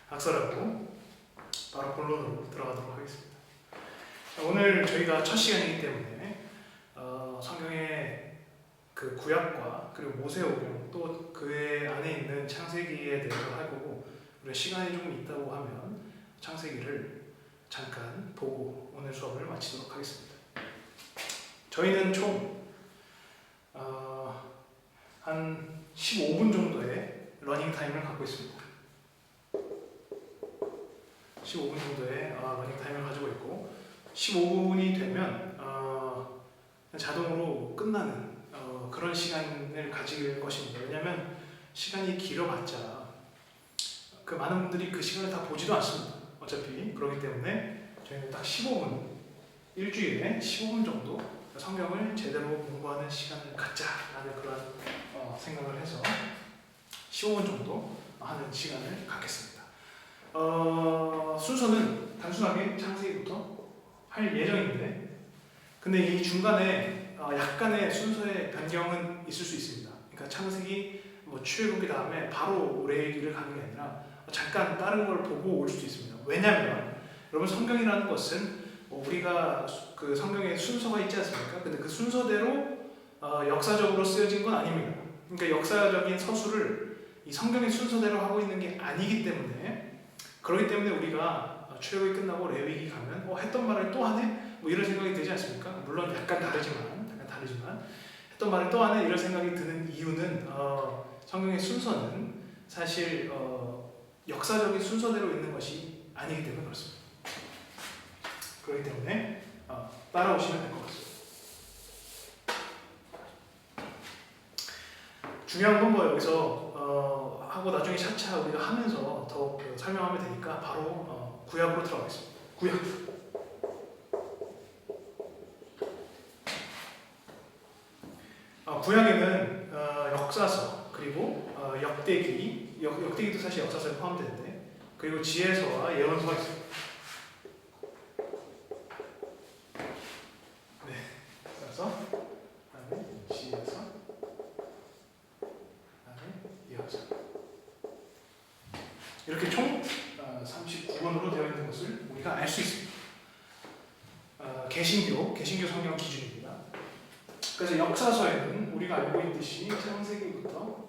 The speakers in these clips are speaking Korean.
각설하고 바로 본론으로 들어가도록 하겠습니다. 오늘 저희가 첫 시간이기 때문에 성경의 그 구약과 그리고 모세오경 또 그 안에 있는 창세기에 대해서 할 거고, 우리가 시간이 조금 있다고 하면 창세기를 잠깐 보고 오늘 수업을 마치도록 하겠습니다. 저희는 총 한 15분 정도의 러닝 타임을 갖고 있습니다. 15분 정도의 러닝 타임을 가지고 있고, 15분이 되면 자동으로 끝나는 그런 시간을 가질 것입니다. 왜냐하면 시간이 길어봤자 그 많은 분들이 그 시간을 다 보지도 않습니다. 어차피 그렇기 때문에 저희는 딱 15분, 일주일에 15분 정도 성경을 제대로 공부하는 시간을 갖자라는 그런 생각을 해서 15분 정도 하는 시간을 갖겠습니다. 순서는 단순하게 창세기부터 할 예정인데, 근데 이 중간에 약간의 순서의 변경은 있을 수 있습니다. 그러니까 창세기 출애굽기 다음에 바로 레위기를 가는 게 아니라 잠깐 다른 걸 보고 올 수도 있습니다. 왜냐하면 여러분, 성경이라는 것은 우리가 그 성경에 순서가 있지 않습니까? 근데 그 순서대로 역사적으로 쓰여진 건 아닙니다. 그러니까 역사적인 서술을 이 성경의 순서대로 하고 있는 게 아니기 때문에, 그렇기 때문에 우리가 출애굽이 끝나고 레위기 가면 했던 말을 또 하네? 뭐 이런 생각이 들지 않습니까? 물론 약간 다르지만 했던 말을 또 하네? 이런 생각이 드는 이유는 성경의 순서는 사실 역사적인 순서대로 있는 것이 아니기 때문에 그렇습니다. 그렇기 때문에 따라오시면 될 것 같습니다. 중요한 건 여기서 하고 나중에 차차 우리가 하면서 더 설명하면 되니까 바로 구약으로 들어가겠습니다. 구약에는 역사서, 그리고 역대기도 사실 역사서에 포함되는데, 그리고 지혜서와 예언서가 있습니다. 네, 그래서 그다음에 지혜서, 그다음에 예언서, 이렇게 총 39권으로 되어 있는 것을 우리가 알 수 있습니다. 개신교 성경 기준입니다. 그래서 역사서에는 우리가 알고 있듯이 창세기부터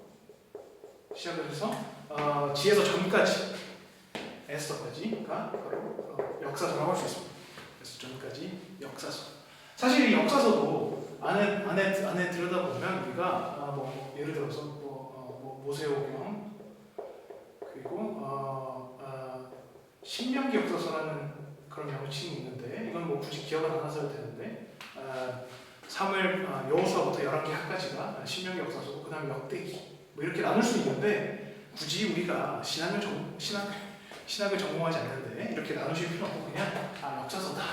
시작을 해서 지혜서 전까지, 에스더까지가 바로 역사서라고 할 수 있습니다. 그래서 전까지 역사서. 사실 이 역사서도 안에 들여다보면 우리가 예를 들어서 모세오경, 그리고 신명기 역사서라는 그런 명칭이 있는데, 이건 굳이 기억을 안 하셔도 되는데, 사무엘, 여호수아부터 열왕기하까지가 신명기 역사서고, 그 다음에 역대기 이렇게 나눌 수 있는데, 굳이 우리가 신학을 전공하지 않는데 이렇게 나누실 필요 없고 그냥 역사서다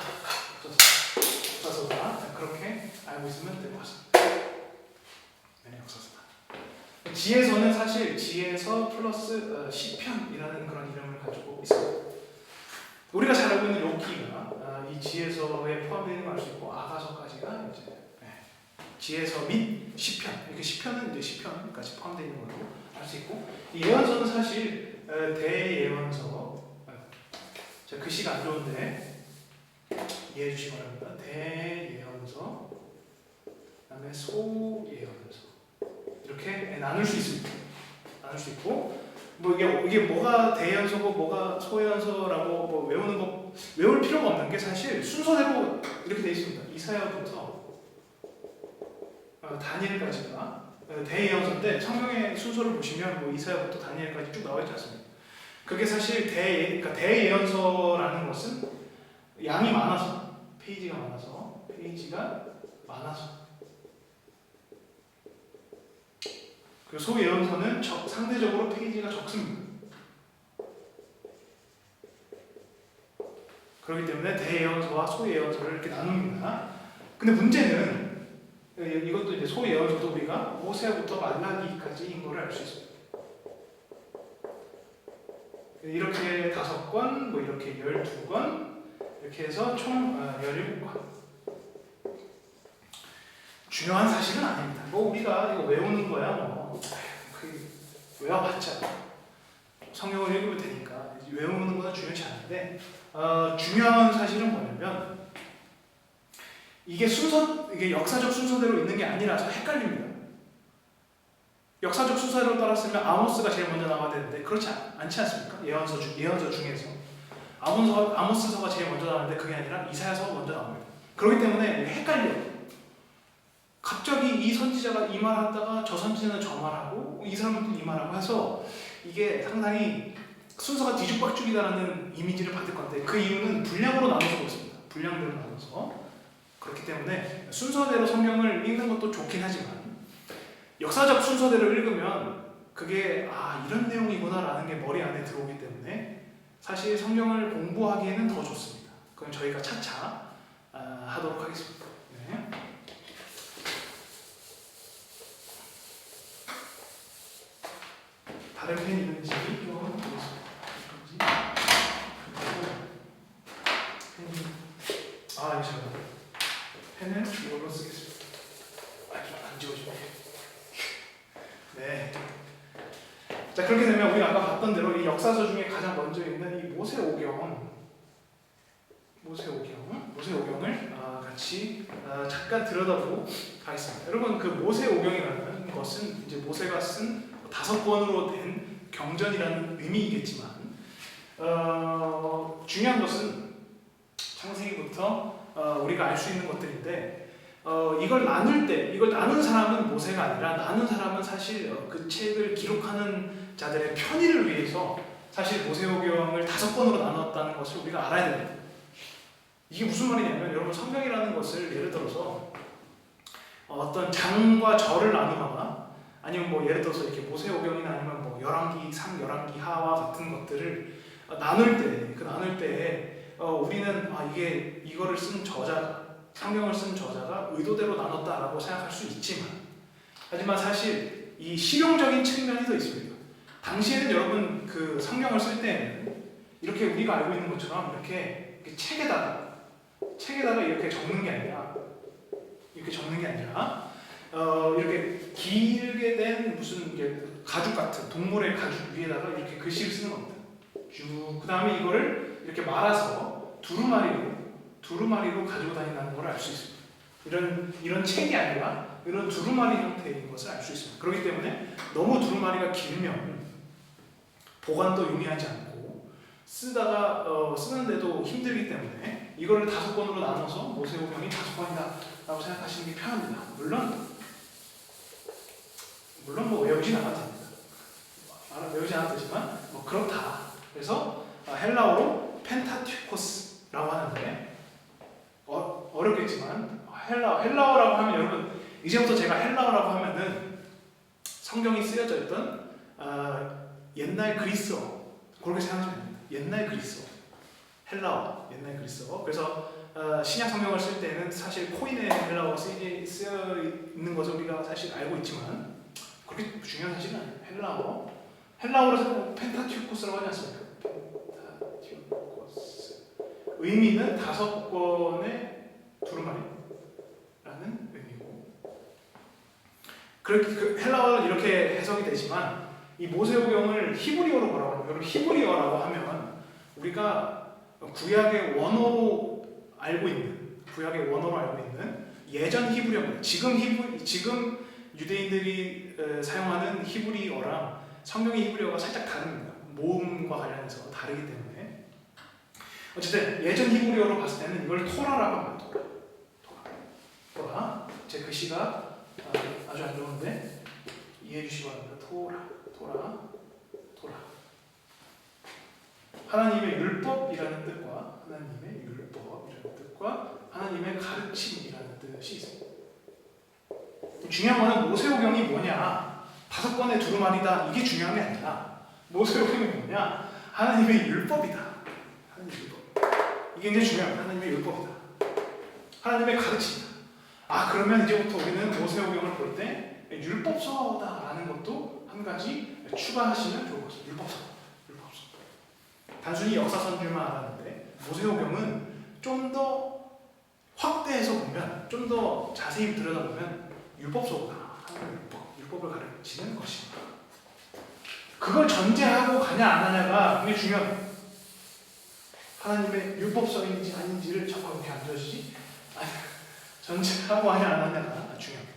그렇게 알고 있으면 될 것 같습니다. 네, 역사서다. 지혜서는 사실 지혜서 플러스 시편이라는 그런 이름을 가지고 있습니다. 우리가 잘 알고 있는 욥기가 이 지혜서에 포함되어 있는 걸 알 수 있고, 아가서까지가 이제 지혜서 및 시편, 이렇게 시편은 이제 시편까지 포함되어 있는 걸로 알 수 있고, 이 예언서는 사실 대예언서, 제가 글씨가 안 좋은데 이해해 주시기 바랍니다. 대예언서, 그다음에 소예언서, 이렇게 나눌 수 있습니다. 나눌 수 있고, 이게 뭐가 대예언서고 뭐가 소예언서라고 외울 필요가 없는 게, 사실 순서대로 이렇게 되어 있습니다. 이사야부터 다니엘까지가 대예언서 때, 성경의 순서를 보시면 이사야부터 다니엘까지 쭉 나와 있지 않습니까? 그게 사실 그러니까 대예언서라는 것은 양이 많아서, 페이지가 많아서, 그리고 소예언서는 상대적으로 페이지가 적습니다. 그렇기 때문에 대예언서와 소예언서를 이렇게 나눕니다. 근데 문제는 이것도 이제 소예언서도 우리가 호세아부터 말라기까지인 걸 알 수 있습니다. 이렇게 5권, 이렇게 12권, 이렇게 해서 총 17권. 중요한 사실은 아닙니다. 우리가 이거 외우는 거야, 외워봤자 성경을 읽으면 되니까 외우는 건 중요치 않은데 중요한 사실은 뭐냐면 이게 역사적 순서대로 있는 게 아니라서 헷갈립니다. 역사적 순서대로 따랐으면 아모스가 제일 먼저 나와야 되는데 그렇지 않지 않습니까? 예언서 중에서 아모스서가 제일 먼저 나오는데 그게 아니라 이사야서가 먼저 나옵니다. 그렇기 때문에 헷갈려요. 갑자기 이 선지자가 이 말하다가 저 선지자는 저 말하고 이 사람도 이 말하고 해서 이게 상당히 순서가 뒤죽박죽이다라는 이미지를 받을 건데 그 이유는 분량으로 나눠서 그렇습니다. 분량대로 나눠서 그렇기 때문에 순서대로 성경을 읽는 것도 좋긴 하지만 역사적 순서대로 읽으면 그게 이런 내용이구나라는 게 머리 안에 들어오기 때문에 사실 성경을 공부하기에는 더 좋습니다. 그건 저희가 차차 하도록 하겠습니다. 네. 다른 펜 있는지 좀 보겠습니다. 이거 잠깐만. 펜을 이걸로 쓰겠습니다. 안 지워지네. 네. 자, 그렇게 되면 우리가 아까 봤던 대로 이 역사서 중에 가장 먼저 있는 이 모세오경을 같이 잠깐 들여다보고 가겠습니다. 여러분, 그 모세오경이라는 것은 이제 모세가 쓴 5권으로 된 경전이라는 의미이겠지만 중요한 것은 창세기부터 우리가 알 수 있는 것들인데 이걸 나눈 사람은 모세가 아니라 나눈 사람은 사실 그 책을 기록하는 자들의 편의를 위해서 사실 모세오경을 5권으로 나눴다는 것을 우리가 알아야 됩니다. 이게 무슨 말이냐면 여러분 성경이라는 것을 예를 들어서 어떤 장과 절을 나누거나 아니면 뭐 예를 들어서 이렇게 모세오경이나 아니면 뭐 열왕기 상, 열왕기 하와 같은 것들을 나눌 때 우리는 이거를 쓴 성경을 쓴 저자가 의도대로 나눴다라고 생각할 수 있지만 하지만 사실 이 실용적인 측면이 더 있습니다. 당시에는 여러분 그 성경을 쓸 때는 이렇게 우리가 알고 있는 것처럼 이렇게 책에다가 이렇게 적는 게 아니라 이렇게 길게 된 무슨 가죽 같은 동물의 가죽 위에다가 이렇게 글씨를 쓰는 겁니다. 그 다음에 이거를 이렇게 말아서 두루마리로 가지고 다닌다는 걸 알 수 있습니다. 이런 책이 아니라 이런 두루마리 형태인 것을 알 수 있습니다. 그렇기 때문에 너무 두루마리가 길면 보관도 용이하지 않고 쓰는데도 힘들기 때문에 이거를 5권으로 나눠서 모세오경이 5권이다라고 생각하시는 게 편합니다. 물론 뭐 외우진 않아도 됩니다. 외우지 않아도 되지만 뭐 그렇다. 그래서 헬라어로 펜타튜코스라고 하는데 어렵겠지만 헬라어라고 하면 여러분 이제부터 제가 헬라어라고 하면은 성경이 쓰여져 있던 옛날 그리스어 그렇게 생각하시면 됩니다. 옛날 그리스어 헬라어 옛날 그리스어. 그래서 신약 성경을 쓸 때는 사실 코인의 헬라어가 쓰여 있는 것을 우리가 사실 알고 있지만 그렇게 중요한 사실은 아니에요. 헬라어로 펜타튜코스라고 하지 않습니까? 펜타튜코스 의미는 5권의 두루마리라는 의미고 그렇게 헬라어는 이렇게 해석이 되지만 이 모세오경을 히브리어로 뭐라고 하냐면 여러분 히브리어라고 하면 우리가 구약의 원어로 알고 있는 예전 히브리어입니다. 지금 유대인들이 사용하는 히브리어랑 성경의 히브리어가 살짝 다릅니다. 모음과 관련해서 다르기 때문에 어쨌든 예전 히브리어로 봤을 때는 이걸 토라라고 합니다. 토라. 제 글씨가 아주 안 좋은데 이해해 주시기 바랍니다. 토라. 하나님의 율법이라는 뜻과 하나님의 가르침이라는 뜻이 있습니다. 중요한 거는 모세오경이 뭐냐 5권의 두루마리다 이게 중요한 게 아니라 모세오경이 뭐냐 하나님의 율법이다. 이게 굉장히 중요합니다. 하나님의 율법이다. 하나님의 가르침이다. 그러면 이제부터 우리는 모세오경을 볼 때 율법서다라는 것도 한 가지 추가하시면 좋을 것 같습니다. 율법서. 단순히 역사서줄만 알았는데 모세오경은 좀 더 확대해서 보면 좀 더 자세히 들여다보면 율법서구나. 하나님의 율법을 가르치는 것입니다. 그걸 전제하고 가냐 안 하냐가 굉장히 중요합니다. 하나님의 율법서인지 아닌지를 자꾸 이렇게 안 들어주지? 아니, 전제하고 하냐 안 하냐가 중요합니다.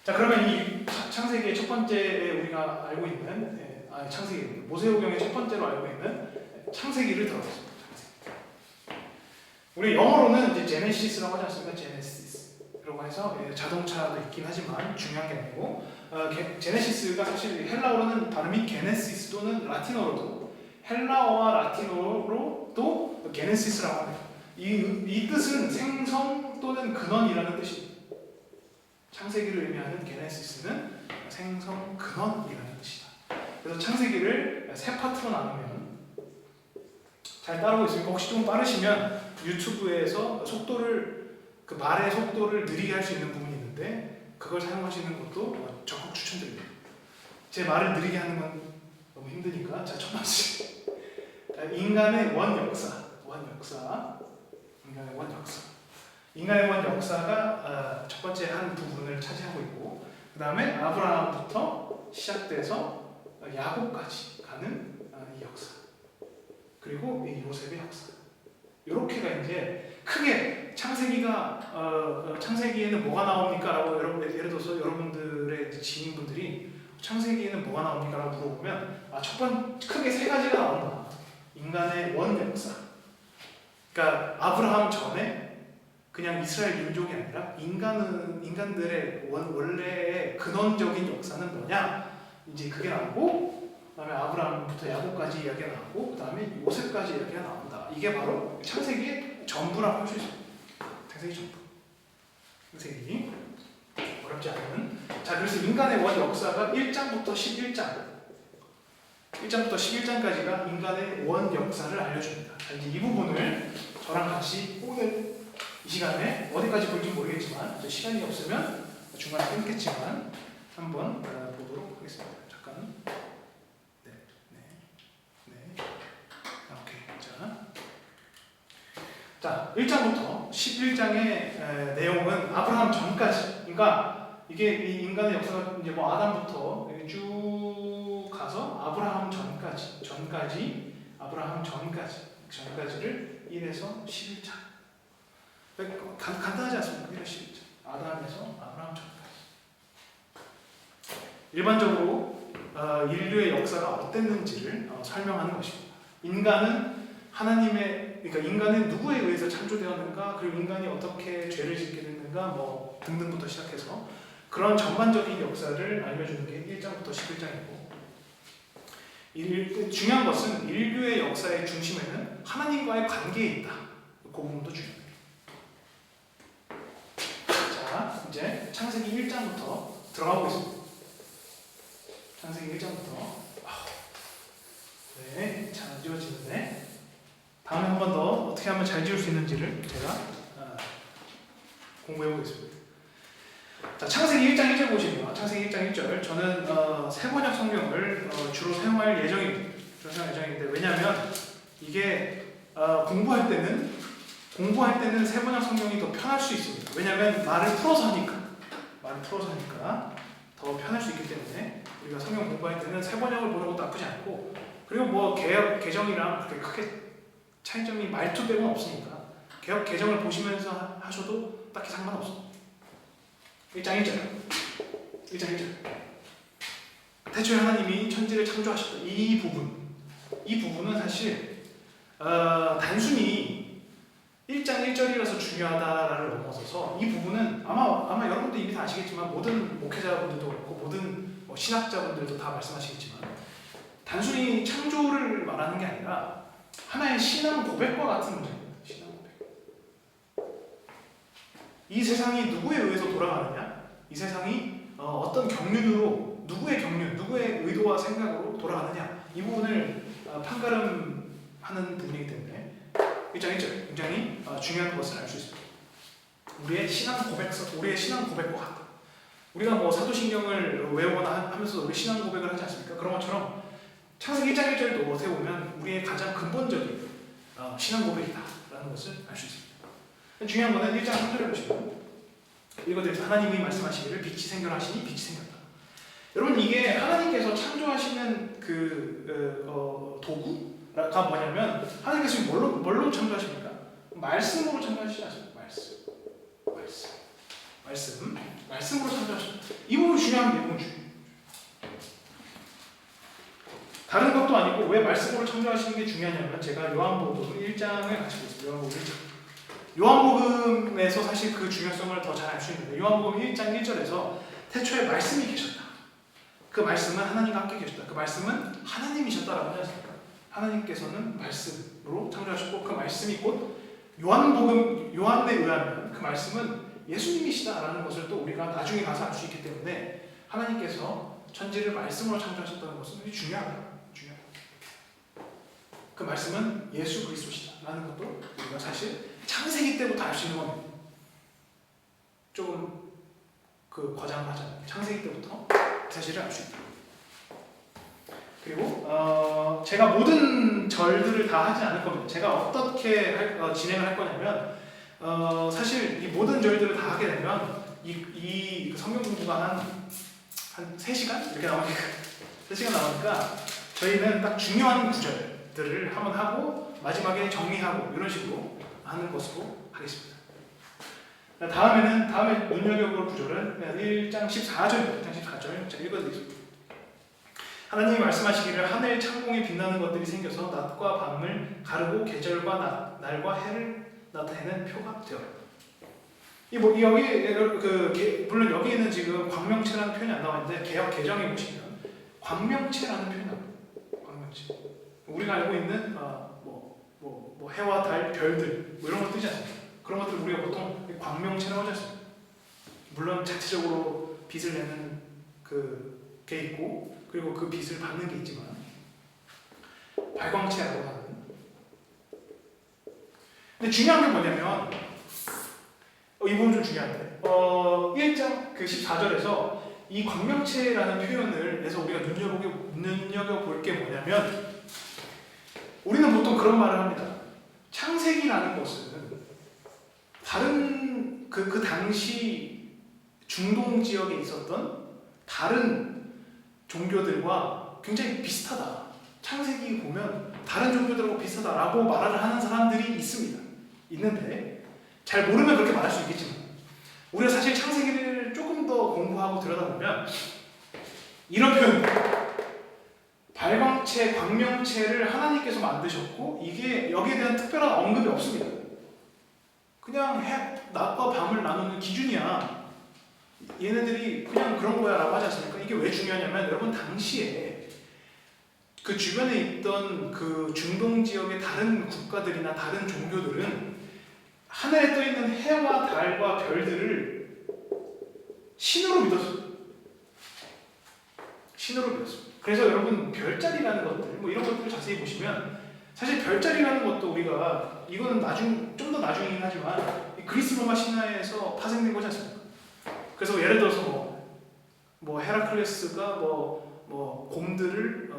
자, 그러면 이 창세기의 첫 번째 우리가 알고 있는 창세기, 모세오경의 첫 번째로 알고 있는 창세기를 들어보겠습니다. 우리 영어로는 이제 제네시스라고 하지 않습니까? 제네시스라고 해서 자동차도 있긴 하지만 중요한 게 아니고 제네시스가 사실 헬라어로는 발음이 게네시스 또는 라틴어로도 헬라어와 라틴어로도 게네시스라고 합니다. 이 뜻은 생성 또는 근원이라는 뜻입니다. 창세기를 의미하는 게네시스는 생성 근원이라는 뜻이다. 그래서 창세기를 세 파트로 나누면 잘 따르고 있으니까 혹시 좀 빠르시면 유튜브에서 그 말의 속도를 느리게 할 수 있는 부분이 있는데 그걸 사용하시는 것도 적극 추천드립니다. 제 말을 느리게 하는 건 너무 힘드니까. 자, 첫 번째 인간의 원 역사. 인간의 원 역사가 첫 번째 한 부분을 차지하고 있고, 그 다음에 아브라함부터 시작돼서 야곱까지 가는 이 역사, 그리고 이 요셉의 역사. 이렇게가 이제 크게 창세기에는 뭐가 나옵니까? 라고 예를 들어서 여러분들의 지인분들이 창세기에는 뭐가 나옵니까? 라고 물어보면 크게 세 가지가 나온다. 인간의 원 역사. 그러니까 아브라함 전에 그냥 이스라엘 민족이 아니라 인간들의 원래의 근원적인 역사는 뭐냐? 이제 그게 나오고, 그다음에 아브라함부터 야곱까지 이야기가 나오고, 그다음에 요셉까지 이야기가 나온다. 이게 바로 창세기의 전부라고 할 수 있습니다. 창세기 전부. 창세기 어렵지 않은. 자, 그래서 인간의 원 역사가 1장부터 11장까지가 인간의 원 역사를 알려줍니다. 자, 이제 이 부분을 저랑 같이 오늘 이 시간에 어디까지 볼지 모르겠지만 시간이 없으면 중간에 끊겠지만 한번 보도록 하겠습니다. 잠깐. 네. 오케이. 자, 1장부터 11장의 내용은 아브라함 전까지. 그러니까 이게 이 인간의 역사가 이제 뭐 아담부터 쭉 가서 아브라함 전까지를 1에서 11장. 간단하지 않습니까? 1에서 11장. 아담에서 아브라함 전까지. 일반적으로 인류의 역사가 어땠는지를 설명하는 것입니다. 인간은 인간은 누구에 의해서 창조되었는가, 그리고 인간이 어떻게 죄를 짓게 됐는가, 뭐 등등부터 시작해서 그런 전반적인 역사를 알려주는 게 1장부터 11장이고, 중요한 것은 인류의 역사의 중심에는 하나님과의 관계에 있다. 그 부분도 중요합니다. 자, 이제 창세기 1장부터 들어가고 있습니다. 창세기 1장부터. 네, 잘 지워지는데 다음에 한 번 더 어떻게 하면 잘 지울 수 있는지를 제가 공부해 보겠습니다. 자, 창세기 1장 1절 보시면, 창세기 1장 1절, 저는 세번역 성경을 주로 사용할 예정인데, 왜냐하면 이게 공부할 때는 세번역 성경이 더 편할 수 있습니다. 왜냐하면 말을 풀어서 하니까 더 편할 수 있기 때문에 우리가 성경 공부할 때는 세번역을 보는 것도 나쁘지 않고, 그리고 뭐 개역 개정이랑 그렇게 크게 차이점이 말투 빼고는 없으니까 개역 개정을 보시면서 하셔도 딱히 상관없습니다. 1장 1절. 태초에 하나님이 천지를 창조하셨다. 이 부분은 사실 단순히 1장 1절이라서 중요하다를 넘어서서 이 부분은 아마 여러분도 이미 다 아시겠지만 모든 목회자분들도 그렇고 모든 신학자분들도 다 말씀하시겠지만 단순히 창조를 말하는 게 아니라 하나의 신앙 고백과 같은 문제입니다. 신앙 고백. 이 세상이 누구에 의해서 돌아가느냐? 이 세상이 어떤 경륜으로, 누구의 의도와 생각으로 돌아가느냐? 이 부분을 판가름하는 부분이기 때문에 1장 1절 굉장히 중요한 것을 알 수 있습니다. 우리의 신앙 고백과 같다. 우리가 뭐 사도신경을 외우거나 하면서 우리 신앙 고백을 하지 않습니까? 그런 것처럼 창세기 1장 1절도 어떻게 보면 우리의 가장 근본적인 신앙 고백이다라는 것을 알 수 있습니다. 중요한 것은 1장 3절에 보시면, 읽어드리죠. 하나님이 말씀하시기를 빛이 생겨라 하시니 빛이 생겼다. 여러분 이게 하나님께서 창조하시는 도구가 뭐냐면 하나님께서 뭘로 창조하십니까? 말씀으로 창조하시지 않습니까? 말씀으로 창조하십니다. 이 부분 중요합니다. 이 부분 중요해요. 다른 것도 아니고 왜 말씀으로 창조하시는 게 중요하냐면 제가 요한복음 1장을 가지고 있습니다. 요한복음 1장. 요한복음에서 사실 그 중요성을 더 잘 알 수 있는데 요한복음 1장 1절에서 태초에 말씀이 계셨다. 그 말씀은 하나님과 함께 계셨다. 그 말씀은 하나님이셨다라고 하지 않습니까? 하나님께서는 말씀으로 창조하셨고 그 말씀이 곧 요한에 의하면 그 말씀은 예수님이시다라는 것을 또 우리가 나중에 가서 알 수 있기 때문에 하나님께서 천지를 말씀으로 창조하셨다는 것은 중요하다. 그 말씀은 예수 그리스도시다라는 것도 우리가 사실 창세기 때부터 알 수 있는 겁니다. 조금 과장하잖아요. 창세기 때부터 사실을 알 수 있다. 그리고 제가 모든 절들을 다 하진 않을 겁니다. 제가 어떻게 진행을 할 거냐면 사실 이 모든 절들을 다 하게 되면 이 성경 공부가 한 3시간? 이렇게 나오니까 3시간 나오니까 저희는 딱 중요한 구절들을 한번 하고 마지막에 정리하고 이런 식으로 하는 것으로 하겠습니다. 다음에 눈여겨볼 구절은 1장 14절입니다. 1장 14절 제가 읽어드리겠습니다. 하나님이 말씀하시기를 하늘 창공에 빛나는 것들이 생겨서 낮과 밤을 가르고 계절과 날과 해를 나타내는 표가 되어라. 물론 여기에는 지금 광명체라는 표현이 안 나와 있는데 개역 개정에 보시면 광명체라는 표현이 나옵니다. 광명체. 우리가 알고 있는 해와 달, 별들 이런 거 뜨지 않습니까? 그런 것들 우리가 보통 광명체라고 하지 않습니까? 물론 자체적으로 빛을 내는 게 있고 그리고 그 빛을 받는 게 있지만 발광체라고 하는. 근데 중요한 게 뭐냐면 이 부분 좀 중요한데 1장 14절에서 이 광명체라는 표현을 해서 우리가 눈여겨볼 게 뭐냐면 우리는 보통 그런 말을 합니다. 창세기라는 것은 다른 그 당시 중동 지역에 있었던 다른 종교들과 굉장히 비슷하다. 창세기 보면 다른 종교들하고 비슷하다라고 말을 하는 사람들이 있는데 잘 모르면 그렇게 말할 수 있겠지만 우리가 사실 창세기를 조금 더 공부하고 들여다보면 이런 표현 발광체, 광명체를 하나님께서 만드셨고 이게 여기에 대한 특별한 언급이 없습니다. 그냥 낮과 밤을 나누는 기준이야. 얘네들이 그냥 그런 거야 라고 하지 않습니까? 이게 왜 중요하냐면 여러분 당시에 그 주변에 있던 그 중동 지역의 다른 국가들이나 다른 종교들은 하늘에 떠 있는 해와 달과 별들을 신으로 믿었어요. 그래서 여러분 별자리라는 것들 이런 것들을 자세히 보시면 사실 별자리라는 것도 우리가 이거는 좀 더 나중이긴 하지만 그리스 로마 신화에서 파생된 거지 않습니까? 그래서 예를 들어서 헤라클레스가 곰들을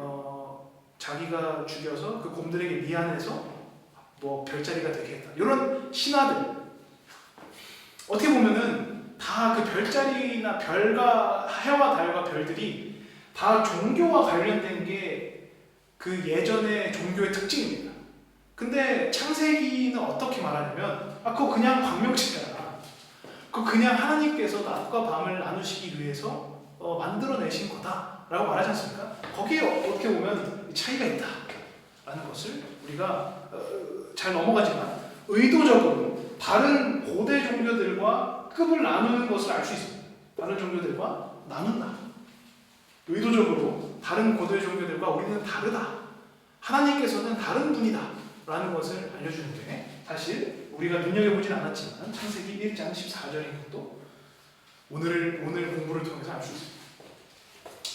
자기가 죽여서 그 곰들에게 미안해서 별자리가 되게 했다. 이런 신화들 어떻게 보면은 다 그 별자리나 별과 해와 달과 별들이 다 종교와 관련된 게 그 예전의 종교의 특징입니다. 근데 창세기는 어떻게 말하냐면 그거 그냥 광명체잖아. 그거 그냥 하나님께서 낮과 밤을 나누시기 위해서 만들어내신 거다라고 말하지 않습니까? 거기에 어떻게 보면 차이가 있다라는 것을 우리가 잘 넘어가지만 의도적으로 다른 고대 종교들과 급을 나누는 것을 알 수 있습니다. 다른 종교들과 나눈다. 의도적으로 다른 고대 종교들과 우리는 다르다. 하나님께서는 다른 분이다. 라는 것을 알려주는 게 사실 우리가 눈여겨보진 않았지만 창세기 1장 14절인 것도 오늘 공부를 통해서 알 수 있습니다.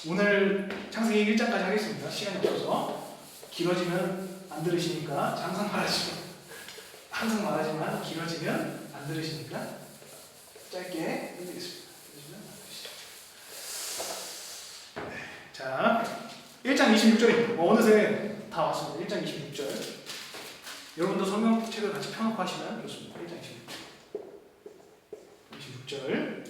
오늘 창세기 1장까지 하겠습니다. 시간이 없어서 길어지면 안 들으시니까 항상 말하지만 길어지면 안 들으시니까 짧게 해드리겠습니다. 자, 1장 26절입니다. 어느새 다 왔습니다. 1장 26절. 여러분도 성경책을 같이 펴놓고 하시면 좋습니다. 1장 26절.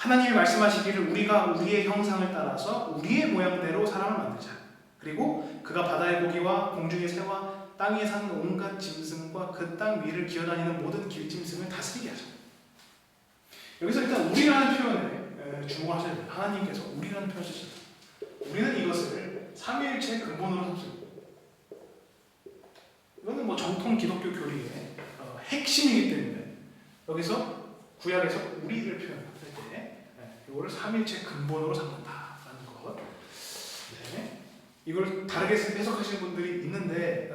하나님이 말씀하시기를 우리가 우리의 형상을 따라서 우리의 모양대로 사람을 만들자. 그리고 그가 바다의 고기와 공중의 새와 땅에 사는 온갖 짐승과 그 땅 위를 기어다니는 모든 길짐승을 다스리게 하자. 여기서 일단 우리라는 표현에 주목하셔야 돼요. 하나님께서 우리라는 표현을 쓰셨다. 우리는 이것을 삼위일체 근본으로 삼습니다. 이거는 뭐 정통 기독교 교리의 핵심이기 때문에 여기서 구약에서 우리를 표현할 때 이거를 삼위일체 근본으로 삼는다라는 것. 네. 이걸 다르게 해석하시는 분들이 있는데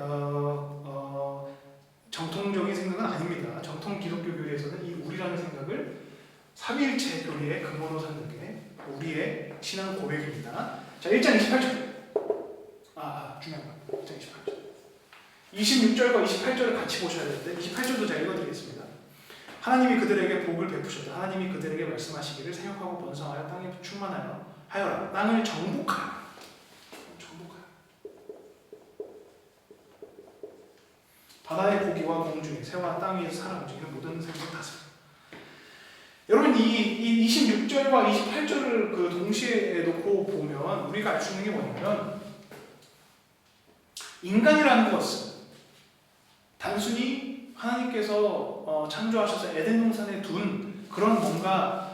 정통적인 생각은 아닙니다. 정통 기독교 교리에서는 이 우리라는 생각을 삼위일체 교리의 근본으로 삼는 게 우리의 신앙 고백입니다. 자, 1장 28절. 중요한 거. 1장 28절. 26절과 28절을 같이 보셔야 되는데 28절도 제가 읽어드리겠습니다. 하나님이 그들에게 복을 베푸셨다. 하나님이 그들에게 말씀하시기를 생육하고 번성하여 땅에 충만하여 하여라. 땅을 정복하라. 바다의 고기와 공중의 새와 땅 위에서 살아 움직이는 모든 생물 다스려. 여러분 이 26절과 28절을 그 동시에 놓고 보면 우리가 알 수 있는 게 뭐냐면 인간이라는 것은 단순히 하나님께서 창조하셔서 에덴 동산에 둔 그런 뭔가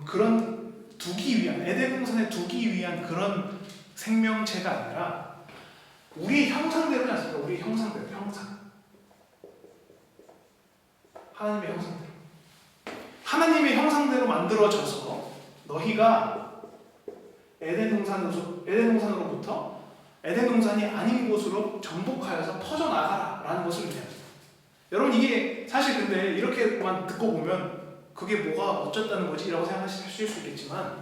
그런 두기 위한 에덴 동산에 두기 위한 그런 생명체가 아니라 우리의 형상대로지 않습니까? 우리의 형상대로, 형상. 하나님의 형상대로. 하나님의 형상대로 만들어져서 너희가 에덴 동산으로부터 에덴 동산이 아닌 곳으로 정복하여서 퍼져나가라라는 것을 의미합니다. 여러분 이게 사실 근데 이렇게만 듣고 보면 그게 뭐가 어쩌다는 거지? 라고 생각하실 수 있겠지만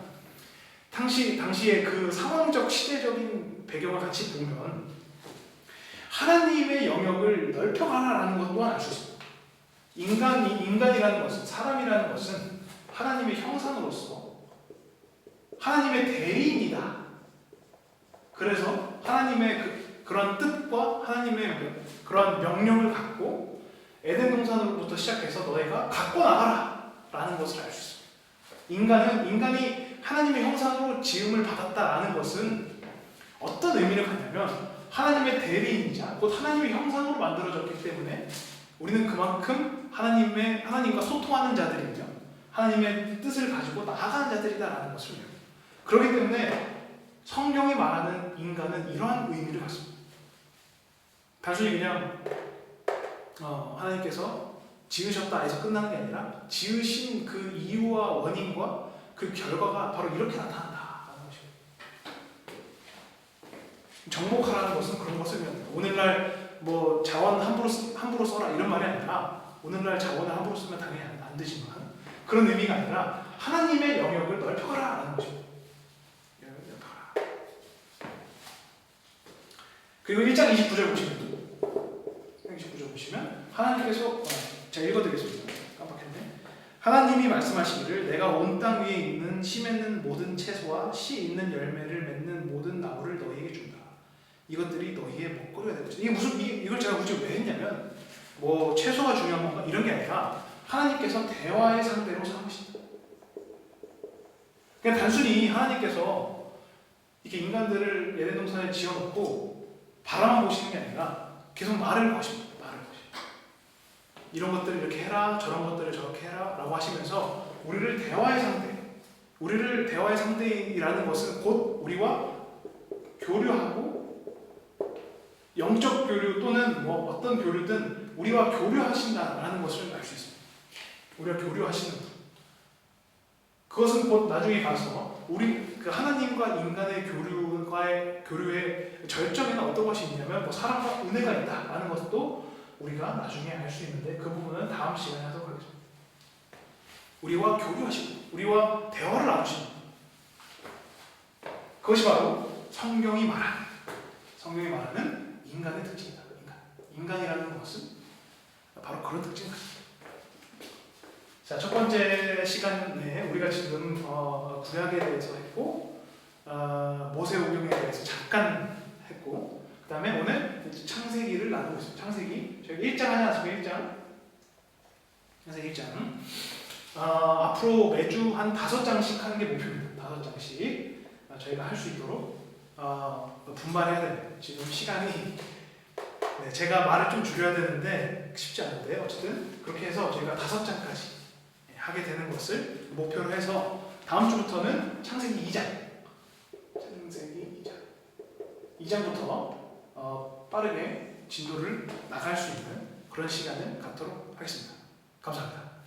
당시에 그 상황적 시대적인 배경을 같이 보면 하나님의 영역을 넓혀가라라는 것 또한 알 수 있습니다. 인간이라는 것은, 사람이라는 것은 하나님의 형상으로서 하나님의 대리인이다. 그래서 하나님의 그런 뜻과 하나님의 그런 명령을 갖고 에덴 동산으로부터 시작해서 너희가 갖고 나가라 라는 것을 알 수 있습니다. 인간이 하나님의 형상으로 지음을 받았다라는 것은 어떤 의미를 갖냐면 하나님의 대리인이자 곧 하나님의 형상으로 만들어졌기 때문에 우리는 그만큼 하나님과 소통하는 자들이며 하나님의 뜻을 가지고 나아가는 자들이다라는 것을 해요. 그렇기 때문에 성경이 말하는 인간은 이러한 의미를 갖습니다. 단순히 그냥 하나님께서 지으셨다 해서 끝나는 게 아니라 지으신 그 이유와 원인과 그 결과가 바로 이렇게 나타난다라는 것입니다. 정복하라는 것은 그런 것을 의미합니다. 오늘날 뭐 자원 함부로 써라 이런 말이 아니라 오늘날 자원을 함부로 쓰면 당연히 안 되지만 그런 의미가 아니라 하나님의 영역을 넓혀가라라는 것입니다. 그리고 1장 29절 보시면 하나님께서 제가 읽어드리겠습니다. 깜빡했네. 하나님이 말씀하시기를 내가 온 땅 위에 있는 씨 맺는 모든 채소와 씨 있는 열매를 맺는 모든 나무를 너희에게 준다. 이것들이 너희의 먹거리가 될 것이다. 이걸 제가 굳이 왜 했냐면 뭐 채소가 중요한 건가 이런 게 아니라 하나님께서 대화의 상대로 삼으신다. 그냥 단순히 하나님께서 이렇게 인간들을 에덴 동산에 지어놓고 바라만 보시는 게 아니라 계속 말을 하십니다. 이런 것들을 이렇게 해라, 저런 것들을 저렇게 해라 라고 하시면서 우리를 대화의 상대이라는 것은 곧 우리와 교류하고 영적 교류 또는 뭐 어떤 교류든 우리와 교류하신다라는 것을 알 수 있습니다. 우리와 교류하시는 분. 그것은 곧 나중에 가서 우리 그 하나님과 인간의 교류의 절정에는 어떤 것이 있냐면 뭐 사랑과 은혜가 있다라는 것도 우리가 나중에 알 수 있는데 그 부분은 다음 시간에 하도록 하겠습니다. 우리와 교류하시고 우리와 대화를 나누시는 그것이 바로 성경이 말하는 인간의 특징이다. 인간이라는 것은 바로 그런 특징을 가집니다. 자, 첫 번째 시간에 우리가 지금 구약에 대해서 했고 모세오경에 대해서 잠깐 했고 그 다음에 오늘 창세기를 나누고 있습니다. 창세기 저희 1장 하지 않습니까? 1장 창세기 1장 앞으로 매주 한 5장씩 하는 게 목표입니다. 5장씩 저희가 할 수 있도록 분발해야 됩니다. 지금 시간이 제가 말을 좀 줄여야 되는데 쉽지 않은데 어쨌든 그렇게 해서 저희가 5장까지 하게 되는 것을 목표로 해서 다음 주부터는 창세기 2장부터 빠르게 진도를 나갈 수 있는 그런 시간을 갖도록 하겠습니다. 감사합니다.